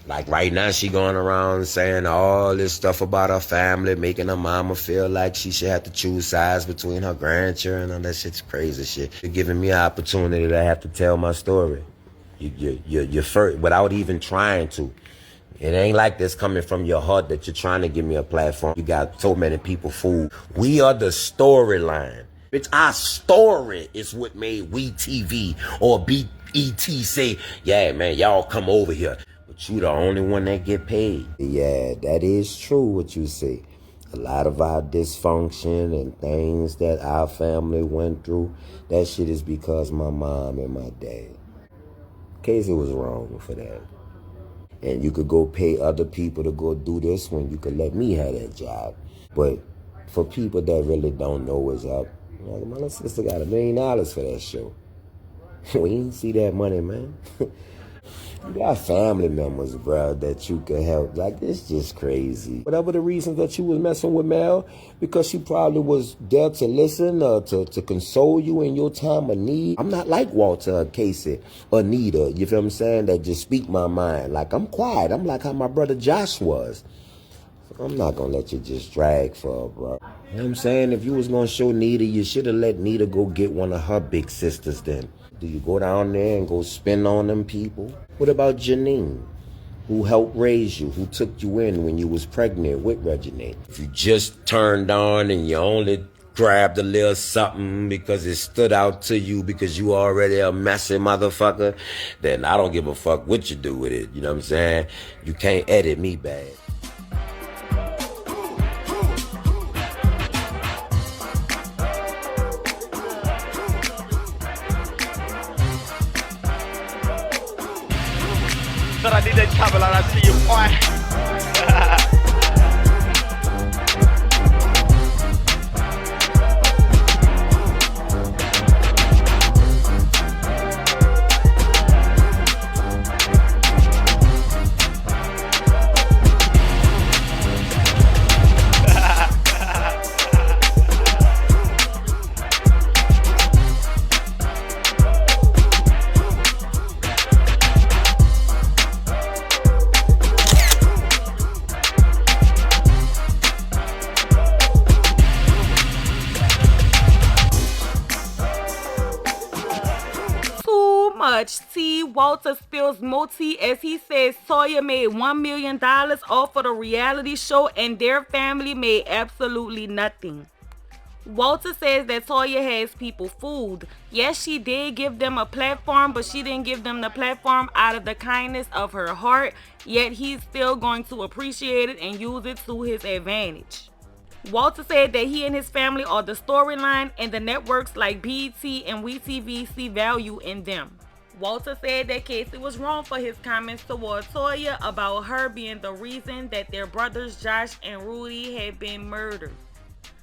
Like right now, she going around saying all this stuff about her family, making her mama feel like she should have to choose sides between her grandchildren. And that shit's crazy shit. You're giving me an opportunity to have to tell my story. You're first, without even trying to. It ain't like this coming from your heart that you're trying to give me a platform. You got so many people fooled. We are the storyline. Bitch, our story is what made We TV or BET say, yeah, man, y'all come over here. But you the only one that get paid. Yeah, that is true what you say. A lot of our dysfunction and things that our family went through, that shit is because my mom and my dad. Casey was wrong for that. And you could go pay other people to go do this when you could let me have that job. But for people that really don't know what's up, like, my little sister got $1 million for that show. We didn't see that money, man. You got family members, bro, that you can help. Like, it's just crazy. Whatever the reason that you was messing with Mel, because she probably was there to listen or to console you in your time of need. I'm not like Walter or Casey or Neita, you feel what I'm saying, that just speak my mind. Like, I'm quiet. I'm like how my brother Josh was. So I'm not going to let you just drag for her, bro. You know what I'm saying? If you was going to show Neita, you should have let Neita go get one of her big sisters then. Do you go down there and go spin on them people? What about Janine, who helped raise you, who took you in when you was pregnant with Reginae? If you just turned on and you only grabbed a little something because it stood out to you because you already a messy motherfucker, then I don't give a fuck what you do with it. You know what I'm saying? You can't edit me bad. But I didn't travel and I see you, boy. T. Walter spills more tea as he says Toya made $1 million off of the reality show and their family made absolutely nothing. Walter says that Toya has people fooled. Yes, she did give them a platform, but she didn't give them the platform out of the kindness of her heart, yet he's still going to appreciate it and use it to his advantage. Walter said that he and his family are the storyline and the networks like BET and WeTV see value in them. Walter said that Casey was wrong for his comments toward Toya about her being the reason that their brothers Josh and Rudy had been murdered.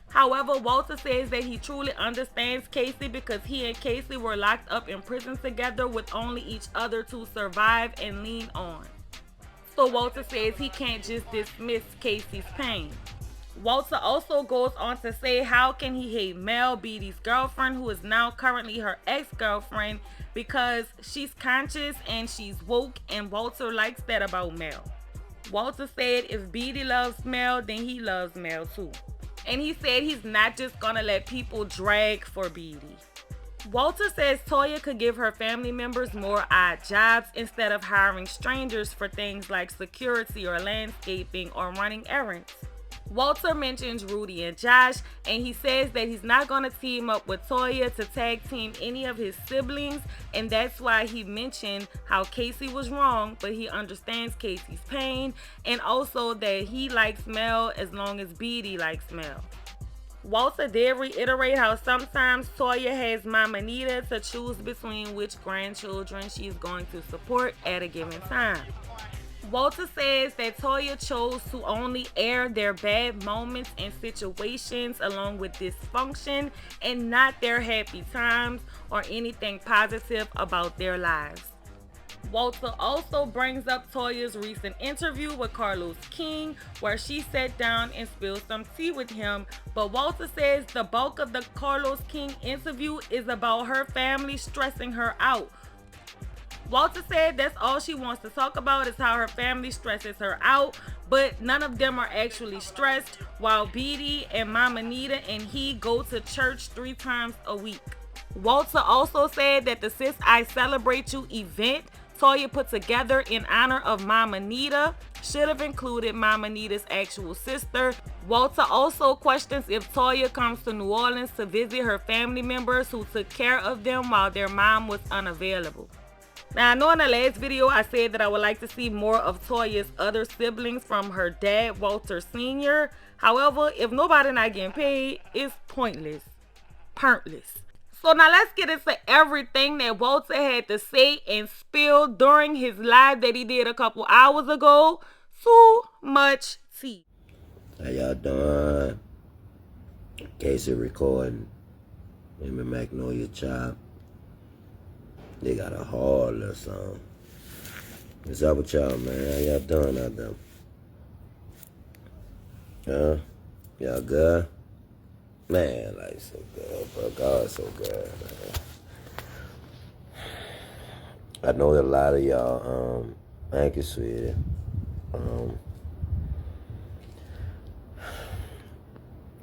However, Walter says that he truly understands Casey because he and Casey were locked up in prison together with only each other to survive and lean on. So Walter says he can't just dismiss Casey's pain. Walter also goes on to say how can he hate Mel, Beatty's girlfriend, who is now currently her ex-girlfriend, because she's conscious and she's woke, and Walter likes that about Mel. Walter said if Beatty loves Mel, then he loves Mel too. And he said he's not just gonna let people drag for Beatty. Walter says Toya could give her family members more odd jobs instead of hiring strangers for things like security or landscaping or running errands. Walter mentions Rudy and Josh, and he says that he's not going to team up with Toya to tag team any of his siblings, and that's why he mentioned how Casey was wrong, but he understands Casey's pain, and also that he likes Mel as long as Beatty likes Mel. Walter did reiterate how sometimes Toya has Mama Neita to choose between which grandchildren she's going to support at a given time. Walter says that Toya chose to only air their bad moments and situations along with dysfunction and not their happy times or anything positive about their lives. Walter also brings up Toya's recent interview with Carlos King, where she sat down and spilled some tea with him, but Walter says the bulk of the Carlos King interview is about her family stressing her out. Walter said that's all she wants to talk about is how her family stresses her out, but none of them are actually stressed, while Beatty and Mama Neita and he go to church 3 times a week. Walter also said that the Sis I Celebrate You event Toya put together in honor of Mama Neita should have included Mama Neita's actual sister. Walter also questions if Toya comes to New Orleans to visit her family members who took care of them while their mom was unavailable. Now, I know in the last video I said that I would like to see more of Toya's other siblings from her dad, Walter Sr. However, if nobody not getting paid, it's pointless. Pointless. So now let's get into everything that Walter had to say and spill during his live that he did a couple hours ago. Too much tea. How y'all doing? Casey recording. Him and Magnolia Chop. They got a hard little song. What's up with y'all, man? How y'all doing out there? Huh? Y'all good? Man, like so good, bro. God's so good, man. I know that a lot of y'all, thank you, sweetie.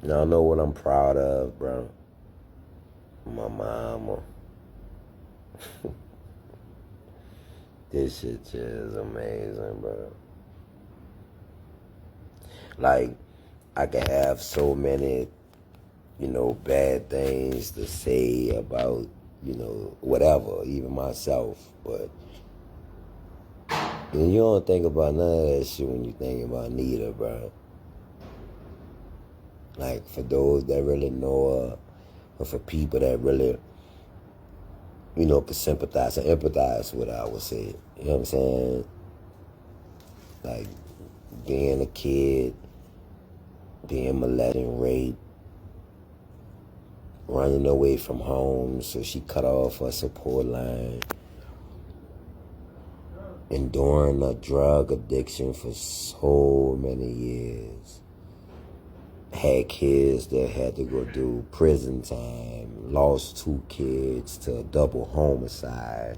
Y'all know what I'm proud of, bro. My mama. This shit just is amazing, bro. Like, I could have so many, bad things to say about, whatever, even myself, but you don't think about none of that shit when you think about Neita, bro. Like, for those that really know her, or for people that really, can sympathize and empathize with her, I would say. You know what I'm saying? Like, being a kid, being molested and raped, running away from home, so she cut off her support line, enduring a drug addiction for so many years, had kids that had to go do prison time, lost 2 kids to a double homicide,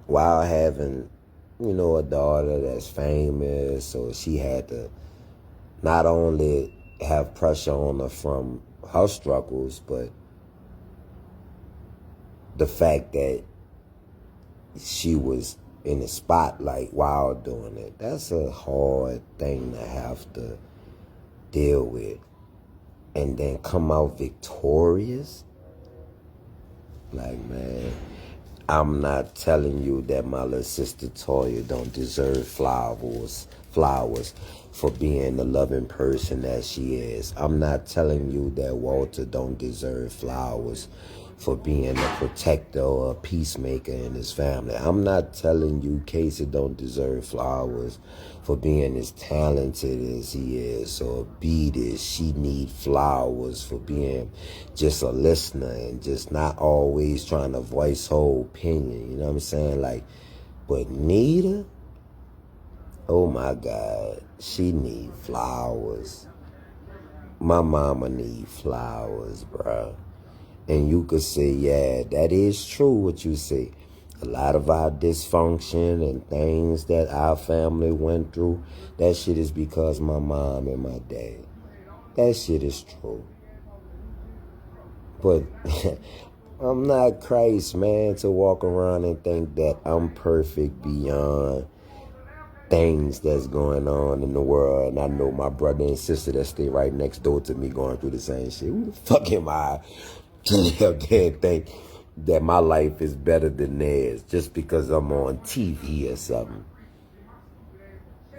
while having, a daughter that's famous, so she had to not only have pressure on her from her struggles, but the fact that she was in the spotlight while doing it. That's a hard thing to have to deal with. And then come out victorious. Like, man, I'm not telling you that my little sister Toya don't deserve flowers for being the loving person that she is. I'm not telling you that Walter don't deserve flowers for being a protector or a peacemaker in his family. I'm not telling you Casey don't deserve flowers for being as talented as he is, or Beat she need flowers for being just a listener and just not always trying to voice her opinion. You know what I'm saying? Like, but Neita, oh my God, she need flowers. My mama need flowers, bruh. And you could say, yeah, that is true what you say. A lot of our dysfunction and things that our family went through, that shit is because my mom and my dad. That shit is true. But I'm not Christ, man, to walk around and think that I'm perfect beyond things that's going on in the world. And I know my brother and sister that stay right next door to me going through the same shit. Who the fuck am I to live there and think that my life is better than theirs just because I'm on TV or something?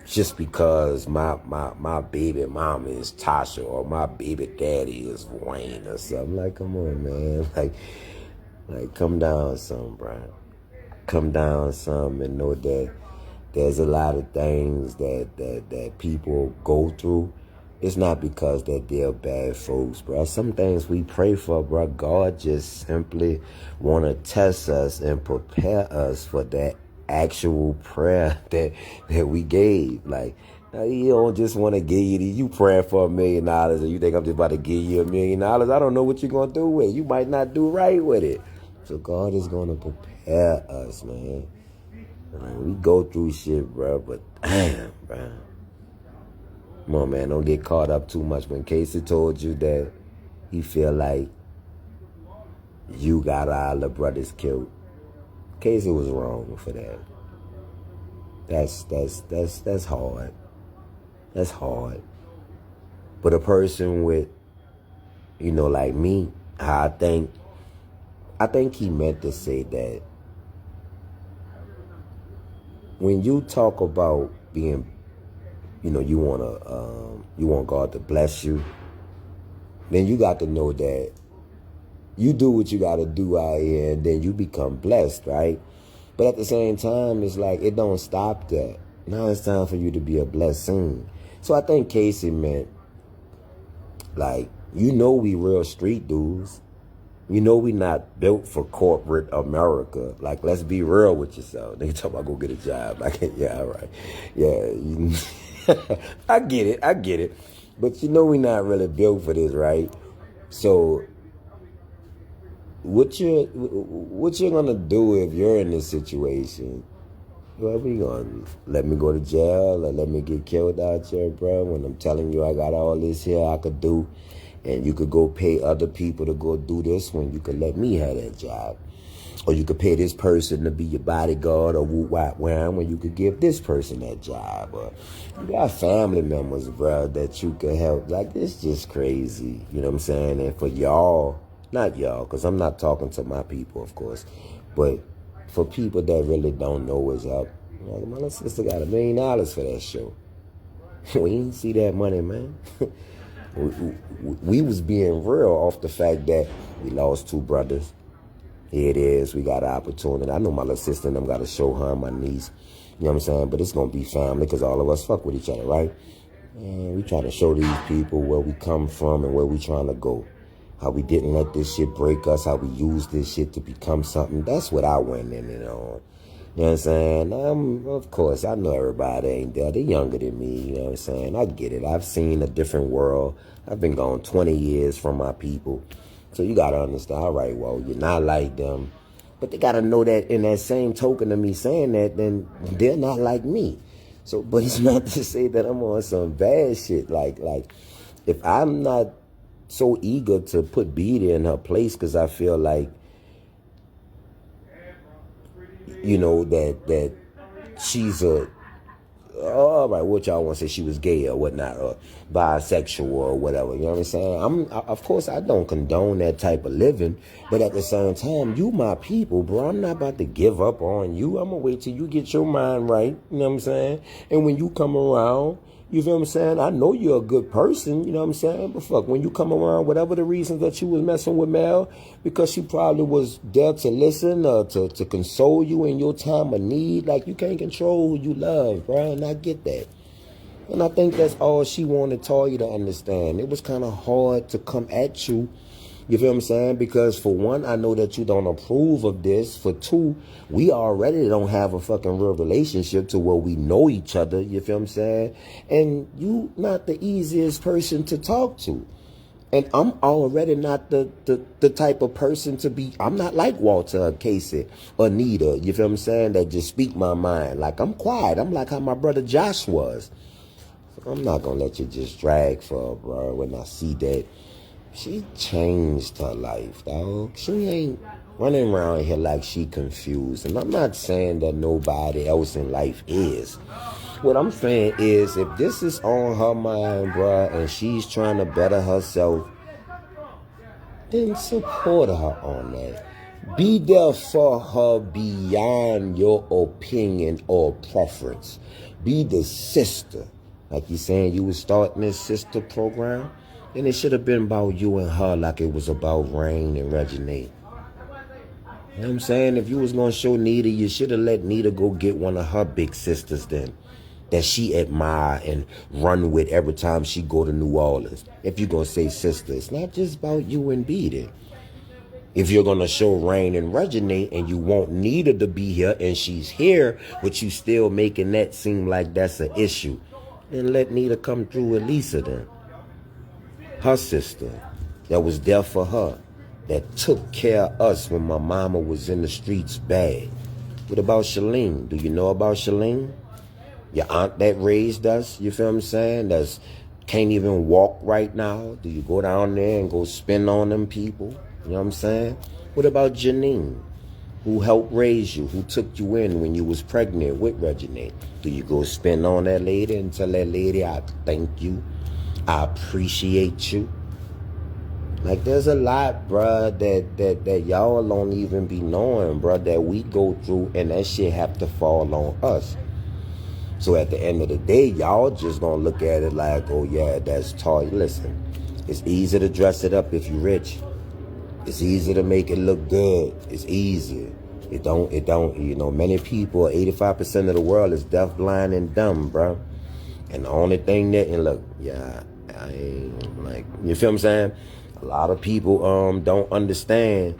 Just because my baby mama is Tasha or my baby daddy is Wayne or something. Like, come on, man. Like come down some, bro. Come down some and know that there's a lot of things that people go through. It's not because that they're bad folks, bro. Some things we pray for, bro, God just simply want to test us and prepare us for that actual prayer that we gave. Like, you don't just want to give you praying for $1 million and you think I'm just about to give you $1 million. I don't know what you're going to do with it. You might not do right with it. So God is gonna prepare us, man. We go through shit, bro, but damn, bro. Come on, man, don't get caught up too much. When Casey told you that he feel like you got all the brothers killed, Casey was wrong for that. That's hard. That's hard. But a person with, like me, I think he meant to say that when you talk about being, you want God to bless you, then you got to know that you do what you got to do out here, and then you become blessed, right? But at the same time, it's like it don't stop that. Now it's time for you to be a blessing. So I think Casey meant, like, we real street dudes. We not built for corporate America. Like, let's be real with yourself. They talk about go get a job. Like, yeah, all right. Yeah, I get it. But we not really built for this, right? So what you're gonna do if you're in this situation? Well, we gonna let me go to jail or let me get killed out here, bro? When I'm telling you I got all this here I could do, and you could go pay other people to go do this when you could let me have that job. Or you could pay this person to be your bodyguard or wham when you could give this person that job. Or you got family members, bro, that you could help. Like, it's just crazy. You know what I'm saying? And for y'all, not y'all, because I'm not talking to my people, of course, but for people that really don't know what's up, like, my little sister got $1 million for that show. We didn't see that money, man. We was being real off the fact that we lost 2 brothers. Here it is. We got an opportunity. I know my little sister and them got to show her and my niece. You know what I'm saying? But it's going to be family because all of us fuck with each other, right? And we trying to show these people where we come from and where we trying to go. How we didn't let this shit break us. How we used this shit to become something. That's what I went in and on. You know what I'm saying? Of course, I know everybody ain't there. They're younger than me. You know what I'm saying? I get it. I've seen a different world. I've been gone 20 years from my people. So you got to understand, all right, well, you're not like them. But they got to know that in that same token of me saying that, then they're not like me. So, but it's not to say that I'm on some bad shit. Like if I'm not so eager to put Beatty in her place because I feel like, that she's all right, what y'all want to say, she was gay or whatnot, or bisexual or whatever, you know what I'm saying? Of course, I don't condone that type of living, but at the same time, you my people, bro. I'm not about to give up on you. I'm going to wait till you get your mind right, you know what I'm saying? And when you come around, you feel what I'm saying? I know you're a good person, you know what I'm saying? But fuck, when you come around, whatever the reasons that you was messing with Mel, because she probably was there to listen or to console you in your time of need, like, you can't control who you love, bro, and I get that. And I think that's all she wanted Toya to understand. It was kind of hard to come at you. You feel what I'm saying? Because for one, I know that you don't approve of this. For two, we already don't have a fucking real relationship to where we know each other. You feel what I'm saying? And you not the easiest person to talk to. And I'm already not the type of person to be. I'm not like Walter or Casey or Neita. You feel what I'm saying? That just speak my mind. Like, I'm quiet. I'm like how my brother Josh was. I'm not going to let you just drag for her, bro, when I see that. She changed her life, dog. She ain't running around here like she confused. And I'm not saying that nobody else in life is. What I'm saying is, if this is on her mind, bruh, and she's trying to better herself, then support her on that. Be there for her beyond your opinion or preference. Be the sister. Like you saying you was starting this sister program. And it should have been about you and her like it was about Rain and Reginae. You know what I'm saying? If you was going to show Neita, you should have let Neita go get one of her big sisters then. That she admire and run with every time she go to New Orleans. If you're going to say sister, it's not just about you and Beatty. If you're going to show Rain and Reginae and you want Neita to be here and she's here, but you still making that seem like that's an issue, then let Neita come through with Lisa then. Her sister that was there for her. that took care of us when my mama was in the streets bad. What about Shalene? Do you know about Shalene? Your aunt that raised us, you feel what I'm saying? That's can't even walk right now. Do you go down there and go spin on them people? You know what I'm saying? What about Janine, who helped raise you, who took you in when you was pregnant with Reginae? Do you go spin on that lady and tell that lady, I thank you, I appreciate you? Like, there's a lot, bruh, that y'all don't even be knowing, bruh, that we go through, and that shit have to fall on us. So at the end of the day, y'all just gonna look at it like, oh yeah, that's Toya. Listen, it's easy to dress it up if you rich. It's easy to make it look good. It's easy. It don't, you know, many people, 85% of the world is deaf, blind, and dumb, bro. And the only thing that, and look, yeah, I ain't, like, you feel what I'm saying? A lot of people don't understand.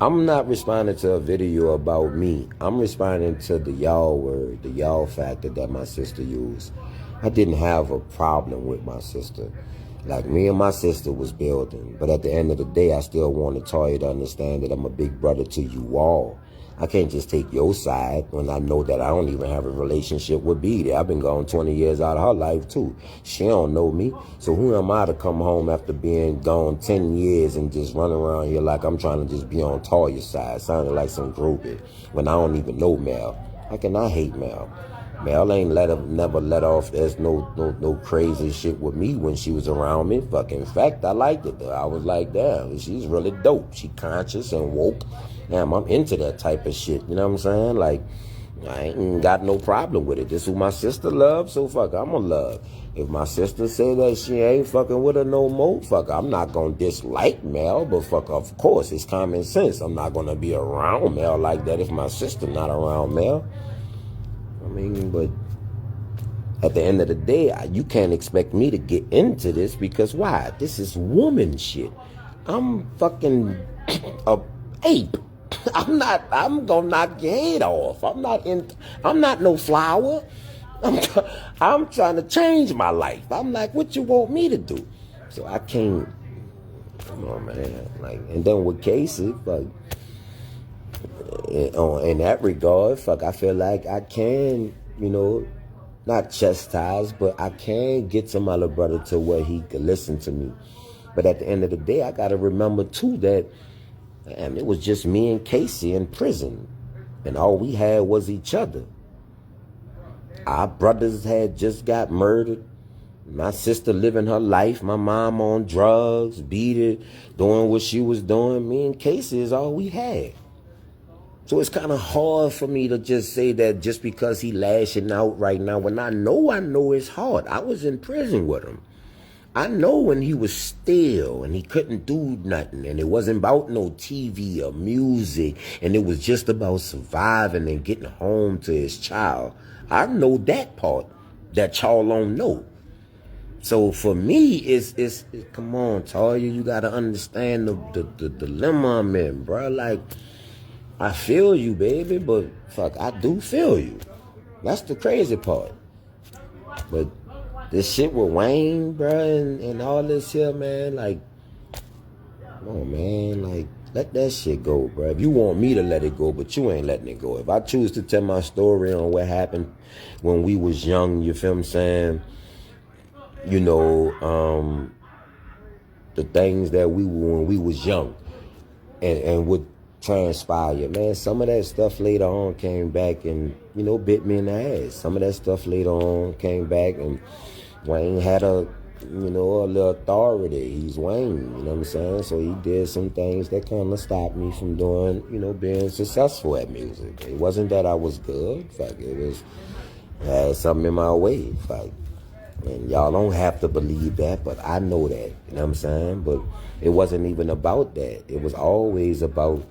I'm not responding to a video about me. I'm responding to the y'all word, the y'all factor that my sister used. I didn't have a problem with my sister. Like, me and my sister was building. But at the end of the day, I still wanted Toya to understand that I'm a big brother to you all. I can't just take your side when I know that I don't even have a relationship with Beatty. I've been gone 20 years out of her life, too. She don't know me. So who am I to come home after being gone 10 years and just run around here like I'm trying to just be on Toya's side, sounding like some groupie, when I don't even know Mel? How can I hate Mel? Mel ain't never let off. There's no crazy shit with me when she was around me. In fact, I liked it. I was like, damn, she's really dope. She conscious and woke. Damn, I'm into that type of shit. You know what I'm saying? Like, I ain't got no problem with it. This is who my sister loves, so fuck, I'ma love. If my sister say that she ain't fucking with her no more, fuck, I'm not gonna dislike Mel, but fuck, of course, it's common sense. I'm not gonna be around Mel like that if my sister not around Mel. I mean, but at the end of the day, you can't expect me to get into this because why? This is woman shit. I'm fucking a ape. I'm gonna knock your head off. I'm not no flower. I'm trying to change my life. I'm like, what you want me to do? So I can't, come on, man. Like, and then with Casey, like, in that regard, fuck, I feel like I can, you know, not chastise, but I can get to my little brother to where he could listen to me. But at the end of the day, I got to remember, too, that it was just me and Casey in prison. And all we had was each other. Our brothers had just got murdered. My sister living her life. My mom on drugs, beat it, doing what she was doing. Me and Casey is all we had. So it's kind of hard for me to just say that just because he lashing out right now, when I know it's hard. I was in prison with him. I know when he was still and he couldn't do nothing, and it wasn't about no TV or music, and it was just about surviving and getting home to his child. I know that part that y'all don't know. So for me, it's come on, Toya, you gotta understand the dilemma I'm in, bro. Like, I feel you, baby, but fuck, I do feel you. That's the crazy part. But this shit with Wayne, bruh, and all this here, man, like, come on, man, like, let that shit go, bruh. If you want me to let it go, but you ain't letting it go. If I choose to tell my story on what happened when we was young, you feel what I'm saying? You know, the things that we were when we was young, and what transpired, man. Some of that stuff later on came back and, you know, bit me in the ass. Some of that stuff later on came back, and Wayne had a little authority. He's Wayne, you know what I'm saying? So he did some things that kind of stopped me from doing, you know, being successful at music. It wasn't that I was good. Fuck, it was, I had something in my way. Fuck. And y'all don't have to believe that, but I know that, you know what I'm saying? But it wasn't even about that. It was always about,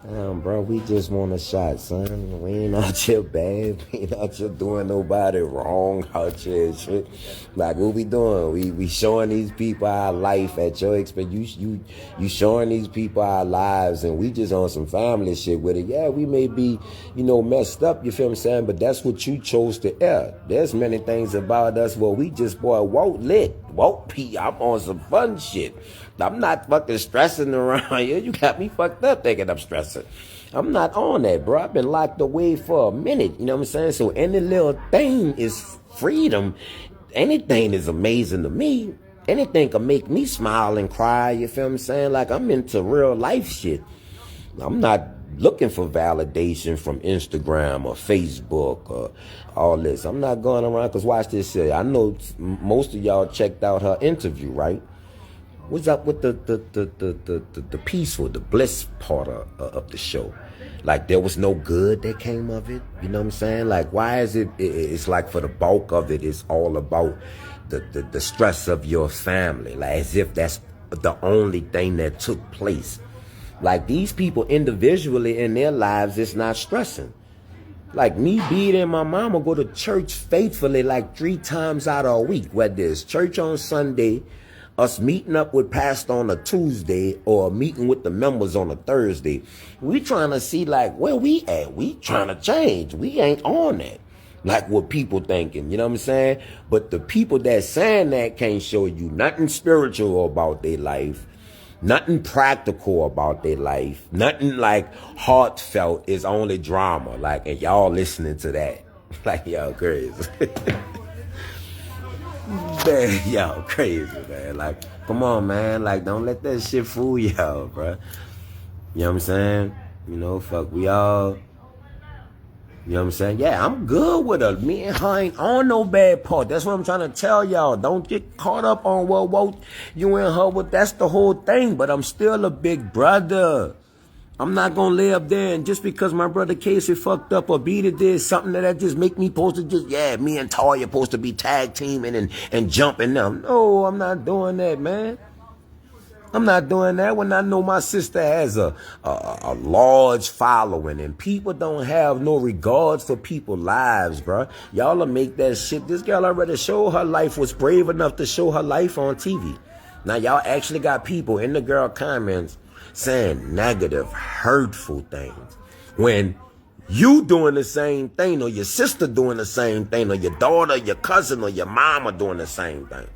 bro, we just want a shot, son. We ain't out here bad. We ain't out here doing nobody wrong out here and shit. Like, what we doing? We showing these people our life at your expense. You showing these people our lives, and we just on some family shit with it. Yeah, we may be, you know, messed up, you feel what I'm saying? But that's what you chose to air. There's many things about us where we just, boy, won't lit. woke P. I'm on some fun shit. I'm not fucking stressing around here. You got me fucked up thinking I'm stressing. I'm not on that, bro. I've been locked away for a minute. You know what I'm saying? So any little thing is freedom. Anything is amazing to me. Anything can make me smile and cry. You feel what I'm saying? Like, I'm into real life shit. I'm not looking for validation from Instagram or Facebook or all this. I'm not going around, because watch this shit. I know most of y'all checked out her interview, right? What's up with the peaceful, the bliss part of the show? Like, there was no good that came of it. You know what I'm saying? Like, why is it's like for the bulk of it, it's all about the stress of your family. Like, as if that's the only thing that took place. Like, these people individually in their lives, it's not stressing. Like, me being my mama go to church faithfully like 3 times out of a week, whether it's church on Sunday, us meeting up with pastor on a Tuesday, or meeting with the members on a Thursday. We trying to see, like, where we at. We trying to change. We ain't on that. Like what people thinking, you know what I'm saying? But the people that saying that can't show you nothing spiritual about their life, nothing practical about their life, nothing like heartfelt. Is only drama. Like, and y'all listening to that. Like, y'all crazy. Man, y'all crazy, man. Like, come on, man. Like, don't let that shit fool y'all, bro. You know what I'm saying? You know, fuck, we all... You know what I'm saying? Yeah, I'm good with her. Me and her ain't on no bad part. That's what I'm trying to tell y'all. Don't get caught up on what you and her with. That's the whole thing. But I'm still a big brother. I'm not going to lay up there and just because my brother Casey fucked up or Beta did something that just make me supposed to just, yeah, me and Toya supposed to be tag teaming and jumping them. No, I'm not doing that, man. I'm not doing that when I know my sister has a large following and people don't have no regards for people's lives, bro. Y'all will make that shit. This girl already showed her life, was brave enough to show her life on TV. Now y'all actually got people in the girl comments saying negative, hurtful things. When you doing the same thing, or your sister doing the same thing, or your daughter, your cousin, or your mama doing the same thing.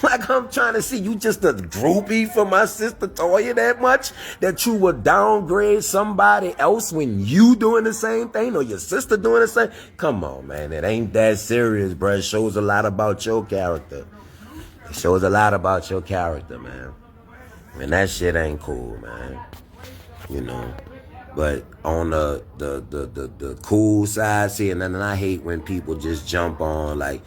Like, I'm trying to see, you just a groupie for my sister Toya that much that you would downgrade somebody else when you doing the same thing, or your sister doing the same? Come on, man. It ain't that serious, bro. It shows a lot about your character. It shows a lot about your character, man. And that shit ain't cool, man. You know. But on the cool side, see, and then I hate when people just jump on, like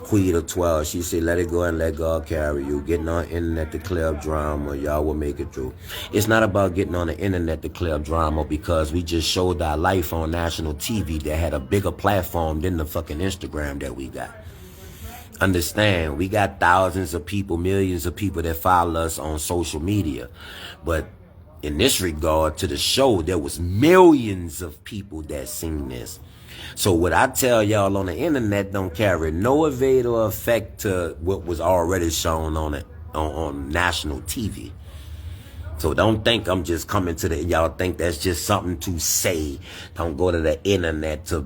Queen of 12. She said, let it go and let God carry you. Getting on the internet to clear up drama, y'all will make it through. It's not about getting on the internet to clear up drama, because we just showed our life on national TV that had a bigger platform than the fucking Instagram that we got. Understand, we got thousands of people, millions of people that follow us on social media. But in this regard to the show, there was millions of people that seen this. So what I tell y'all on the internet don't carry no evade or effect to what was already shown on national TV. So don't think I'm just coming to y'all think that's just something to say. Don't go to the internet to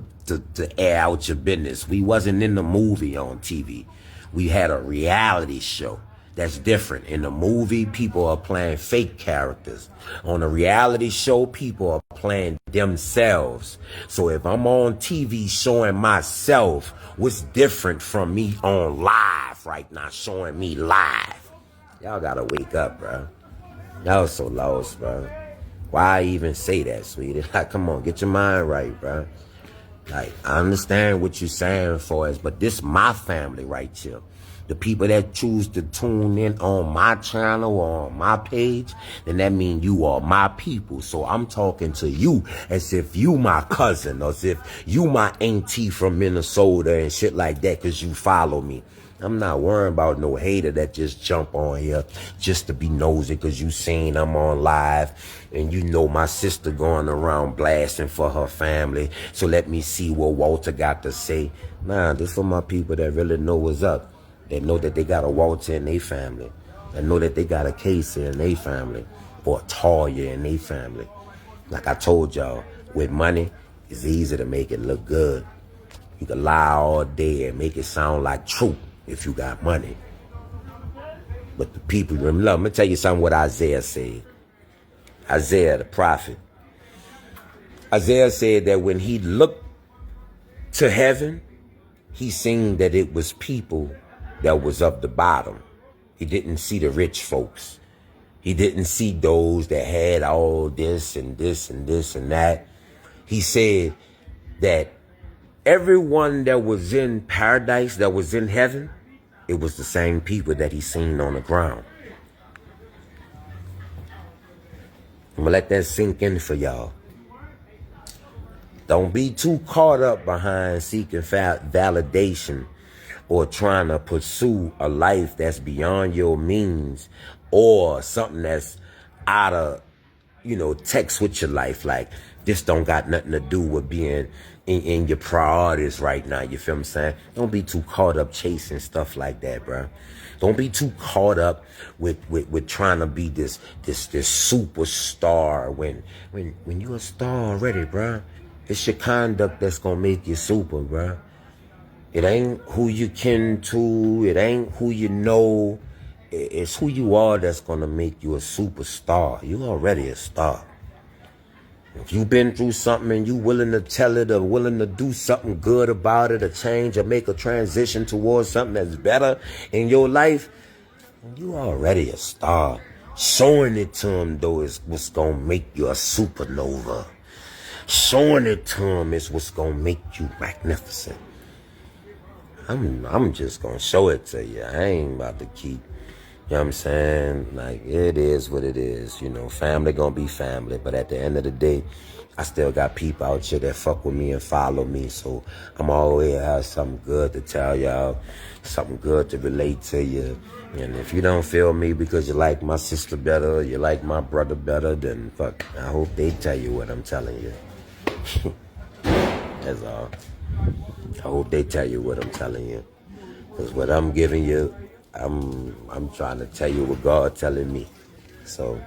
air out your business. We wasn't in the movie on TV. We had a reality show. That's different. In the movie, people are playing fake characters. On a reality show, people are playing themselves. So if I'm on TV showing myself, what's different from me on live right now, showing me live? Y'all gotta wake up, bro. Y'all so lost, bro. Why even say that, sweetie? Like, come on, get your mind right, bro. Like, I understand what you're saying for us, but this my family right here. The people that choose to tune in on my channel or on my page, then that means you are my people. So I'm talking to you as if you my cousin, or as if you my auntie from Minnesota and shit like that, because you follow me. I'm not worrying about no hater that just jump on here just to be nosy because you seen I'm on live and you know my sister going around blasting for her family. So let me see what Walter got to say. Nah, this for my people that really know what's up. They know that they got a Walter in their family. They know that they got a Casey in their family. Or a Toya in their family. Like I told y'all, with money, it's easy to make it look good. You can lie all day and make it sound like truth if you got money. But the people, let me tell you something what Isaiah said. Isaiah, the prophet. Isaiah said that when he looked to heaven, he seen that it was people that was of the bottom. He didn't see the rich folks. He didn't see those that had all this and this and this and that. He said that everyone that was in paradise, that was in heaven, it was the same people that he seen on the ground. I'm gonna let that sink in for y'all. Don't be too caught up behind seeking validation or trying to pursue a life that's beyond your means or something that's out of, text with your life. Like, this don't got nothing to do with being in your priorities right now. You feel what I'm saying? Don't be too caught up chasing stuff like that, bro. Don't be too caught up with trying to be this superstar when you're a star already, bro. It's your conduct that's gonna make you super, bro. It ain't who you kin to. It ain't who you know. It's who you are that's gonna make you a superstar. You already a star. If you've been through something and you willing to tell it or willing to do something good about it or change or make a transition towards something that's better in your life, you already a star. Showing it to them, though, is what's gonna make you a supernova. Showing it to them is what's gonna make you magnificent. I'm just gonna show it to you. I ain't about to keep, you know what I'm saying? Like, it is what it is. Family gonna be family. But at the end of the day, I still got people out here that fuck with me and follow me. So I'm always have something good to tell y'all, something good to relate to you. And if you don't feel me because you like my sister better, or you like my brother better, then fuck, I hope they tell you what I'm telling you. That's all. I hope they tell you what I'm telling you. Because what I'm giving you, I'm trying to tell you what God telling me. So,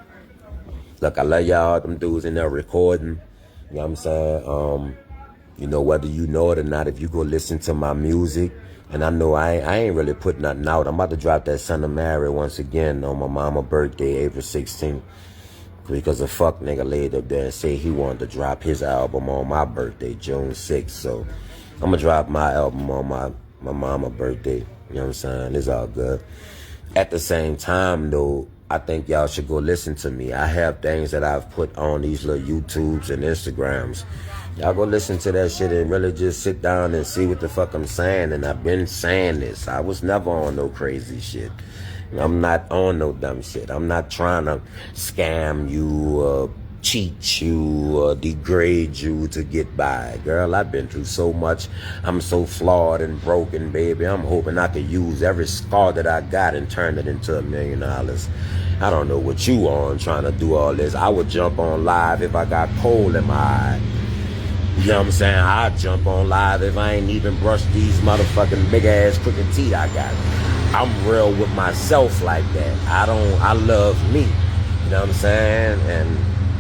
look, I love y'all, them dudes in there recording. You know what I'm saying? Whether you know it or not, if you go listen to my music, and I know I ain't really put nothing out. I'm about to drop that Son of Mary once again on my mama's birthday, April 16th. Because a fuck nigga laid up there and said he wanted to drop his album on my birthday, June 6th. So I'm going to drop my album on my mama's birthday. You know what I'm saying? It's all good. At the same time, though, I think y'all should go listen to me. I have things that I've put on these little YouTubes and Instagrams. Y'all go listen to that shit and really just sit down and see what the fuck I'm saying. And I've been saying this. I was never on no crazy shit. I'm not on no dumb shit. I'm not trying to scam you or cheat you or degrade you to get by. Girl, I've been through so much. I'm so flawed and broken, baby. I'm hoping I could use every scar that I got and turn it into $1 million. I don't know what you on trying to do all this. I would jump on live if I got coal in my eye. You know what I'm saying? I'd jump on live if I ain't even brushed these motherfucking big ass crooked teeth I got. I'm real with myself like that. I love me. You know what I'm saying? And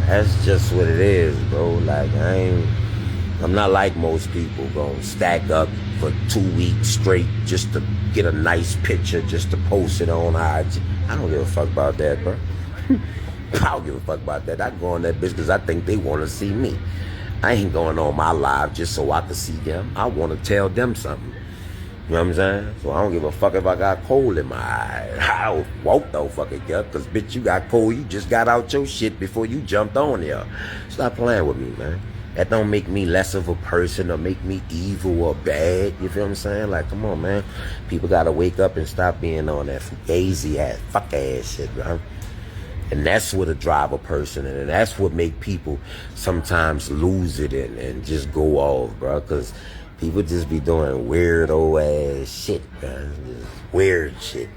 that's just what it is, bro. Like, I'm not like most people gonna stack up for 2 weeks straight just to get a nice picture, just to post it on IG. I don't give a fuck about that, bro. I don't give a fuck about that. I go on that bitch because I think they want to see me. I ain't going on my live just so I can see them. I want to tell them something. You know what I'm saying? So I don't give a fuck if I got coal in my eye. I won't though, fucking girl. Because, bitch, you got coal. You just got out your shit before you jumped on there. Stop playing with me, man. That don't make me less of a person or make me evil or bad. You feel what I'm saying? Like, come on, man. People got to wake up and stop being on that fugazi ass, fuck ass shit, bro. And that's what a drive a person, and that's what make people sometimes lose it and just go off, bro. Because people just be doing weird old ass shit, man. Just weird shit.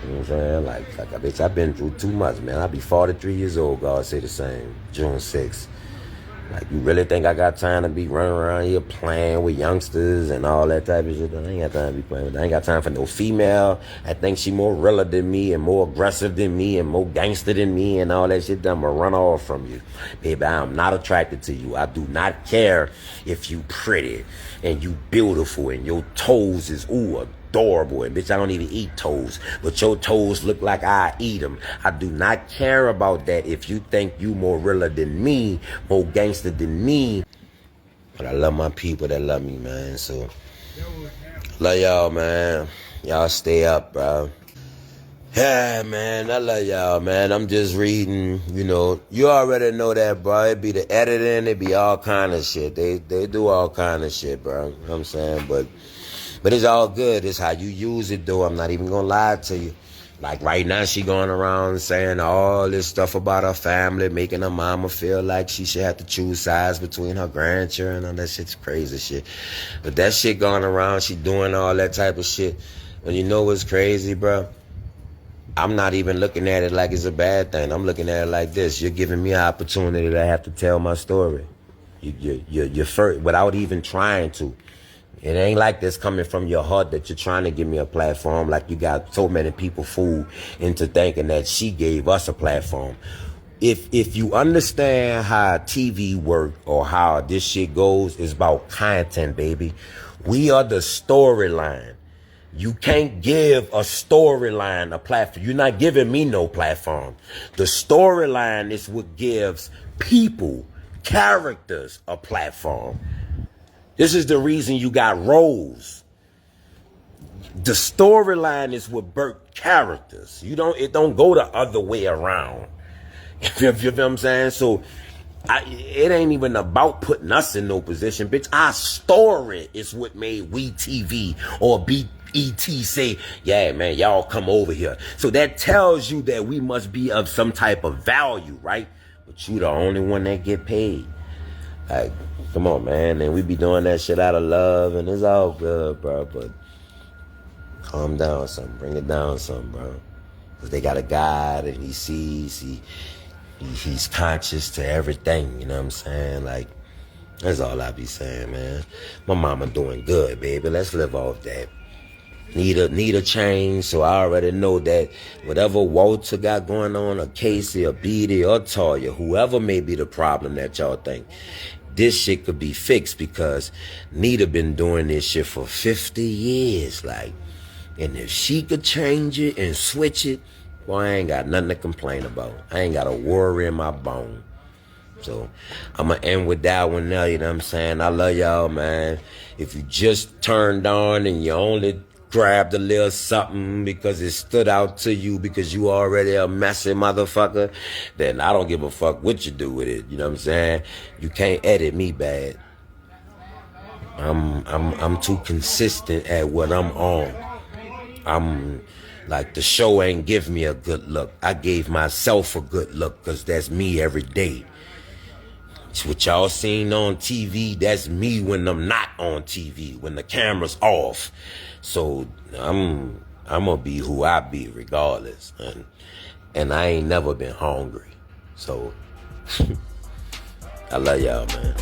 You know what I'm saying? Like bitch, I've been through too much, man. I'll be 43 years old, God say the same. June 6th. Like, you really think I got time to be running around here playing with youngsters and all that type of shit? I ain't got time to be playing with that. I ain't got time for no female. I think she more realer than me and more aggressive than me and more gangster than me and all that shit. I'm gonna run off from you. Baby, I'm not attracted to you. I do not care if you pretty and you beautiful and your toes is, ooh, adorable. And bitch, I don't even eat toes. But your toes look like I eat them. I do not care about that if you think you more realer than me, more gangster than me. But I love my people that love me, man. So, love y'all, man. Y'all stay up, bro. Yeah, man, I love y'all, man. I'm just reading, you know. You already know that, bro. It be the editing, it be all kind of shit. They do all kind of shit, bro. You know what I'm saying? But it's all good. It's how you use it, though. I'm not even gonna lie to you. Like right now, she going around saying all this stuff about her family, making her mama feel like she should have to choose sides between her grandchildren. And that shit's crazy shit. But that shit going around, she doing all that type of shit. And you know what's crazy, bro? I'm not even looking at it like it's a bad thing. I'm looking at it like this. You're giving me an opportunity to have to tell my story. You're first, without even trying to. It ain't like this coming from your heart that you're trying to give me a platform, like you got so many people fooled into thinking that she gave us a platform. If you understand how TV work or how this shit goes, it's about content, baby. We are the storyline. You can't give a storyline a platform. You're not giving me no platform. The storyline is what gives people, characters, a platform. This is the reason you got roles. The storyline is what birth characters. It don't go the other way around. You feel what I'm saying? So it ain't even about putting us in no position, bitch. Our story is what made We TV or BET say, yeah, man, y'all come over here. So that tells you that we must be of some type of value, right? But you the only one that get paid. Like, come on, man. And we be doing that shit out of love, and it's all good, bro. But calm down some. Bring it down some, bro. Because they got a God, and he sees, he's conscious to everything, you know what I'm saying? Like, that's all I be saying, man. My mama doing good, baby. Let's live off that. Need a change, so I already know that whatever Walter got going on, or Casey, or Beatty, or Toya, whoever may be the problem that y'all think, this shit could be fixed because Neita been doing this shit for 50 years, like, and if she could change it and switch it, boy, I ain't got nothing to complain about. I ain't got a worry in my bone. So I'm going to end with that one now, you know what I'm saying? I love y'all, man. If you just turned on and you only grabbed a little something because it stood out to you because you already a messy motherfucker, then I don't give a fuck what you do with it, you know what I'm saying? You can't edit me bad. I'm too consistent at what I'm on. I'm like, the show ain't give me a good look. I gave myself a good look because that's me every day. It's what y'all seen on TV, that's me when I'm not on TV, when the camera's off. So I'm gonna be who I be regardless. And I ain't never been hungry. So I love y'all, man.